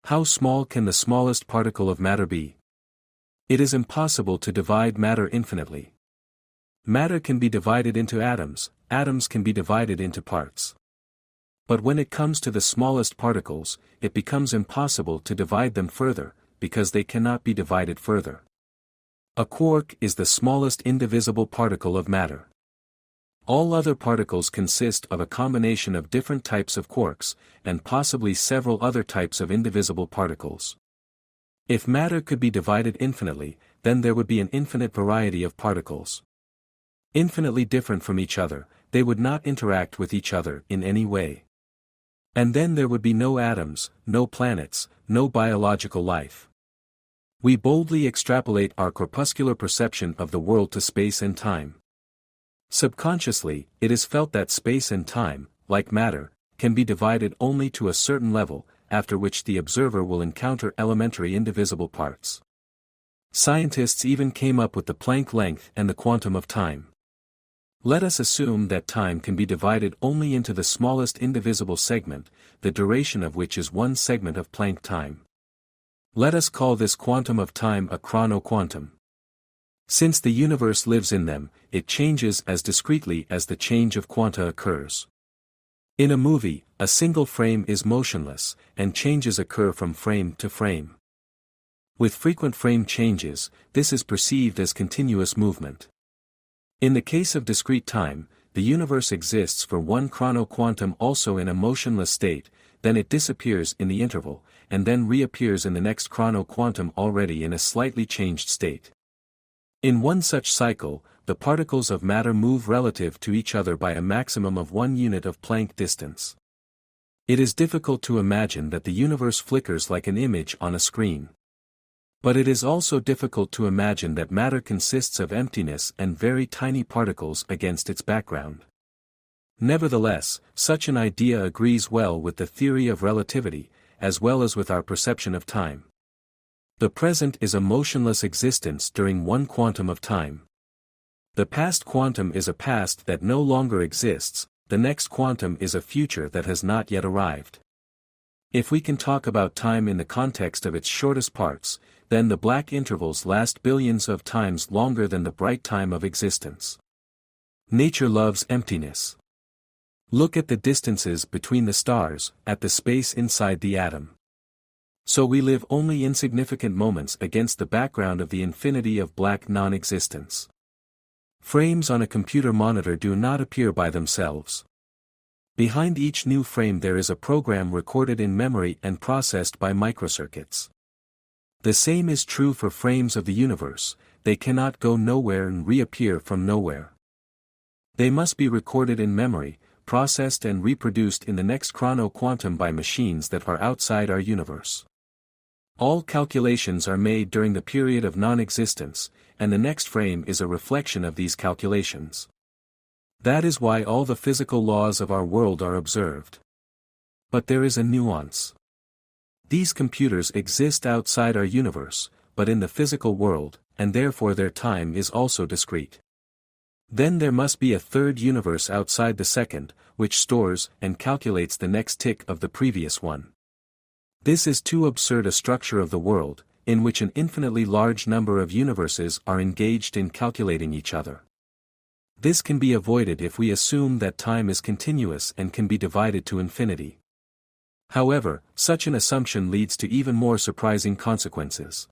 How small can the smallest particle of matter be? It is impossible to divide matter infinitely. Matter can be divided into atoms, atoms can be divided into parts. But when it comes to the smallest particles, it becomes impossible to divide them further, because they cannot be divided further. A quark is the smallest indivisible particle of matter. All other particles consist of a combination of different types of quarks, and possibly several other types of indivisible particles. If matter could be divided infinitely, then there would be an infinite variety of particles. Infinitely different from each other, they would not interact with each other in any way. And then there would be no atoms, no planets, no biological life. We boldly extrapolate our corpuscular perception of the world to space and time. Subconsciously, it is felt that space and time, like matter, can be divided only to a certain level, after which the observer will encounter elementary indivisible parts. Scientists even came up with the Planck length and the quantum of time. Let us assume that time can be divided only into the smallest indivisible segment, the duration of which is one segment of Planck time. Let us call this quantum of time a chronoquantum. Since the universe lives in them, it changes as discretely as the change of quanta occurs. In a movie, a single frame is motionless, and changes occur from frame to frame. With frequent frame changes, this is perceived as continuous movement. In the case of discrete time, the universe exists for one chronoquantum also in a motionless state, then it disappears in the interval, and then reappears in the next chronoquantum already in a slightly changed state. In one such cycle, the particles of matter move relative to each other by a maximum of 1 unit of Planck distance. It is difficult to imagine that the universe flickers like an image on a screen. But it is also difficult to imagine that matter consists of emptiness and very tiny particles against its background. Nevertheless, such an idea agrees well with the theory of relativity, as well as with our perception of time. The present is a motionless existence during one quantum of time. The past quantum is a past that no longer exists, the next quantum is a future that has not yet arrived. If we can talk about time in the context of its shortest parts, then the black intervals last billions of times longer than the bright time of existence. Nature loves emptiness. Look at the distances between the stars, at the space inside the atom. So we live only insignificant moments against the background of the infinity of black non-existence. Frames on a computer monitor do not appear by themselves. Behind each new frame there is a program recorded in memory and processed by microcircuits. The same is true for frames of the universe, they cannot go nowhere and reappear from nowhere. They must be recorded in memory, processed and reproduced in the next chronoquantum by machines that are outside our universe. All calculations are made during the period of non-existence, and the next frame is a reflection of these calculations. That is why all the physical laws of our world are observed. But there is a nuance. These computers exist outside our universe, but in the physical world, and therefore their time is also discrete. Then there must be a third universe outside the second, which stores and calculates the next tick of the previous one. This is too absurd a structure of the world, in which an infinitely large number of universes are engaged in calculating each other. This can be avoided if we assume that time is continuous and can be divided to infinity. However, such an assumption leads to even more surprising consequences.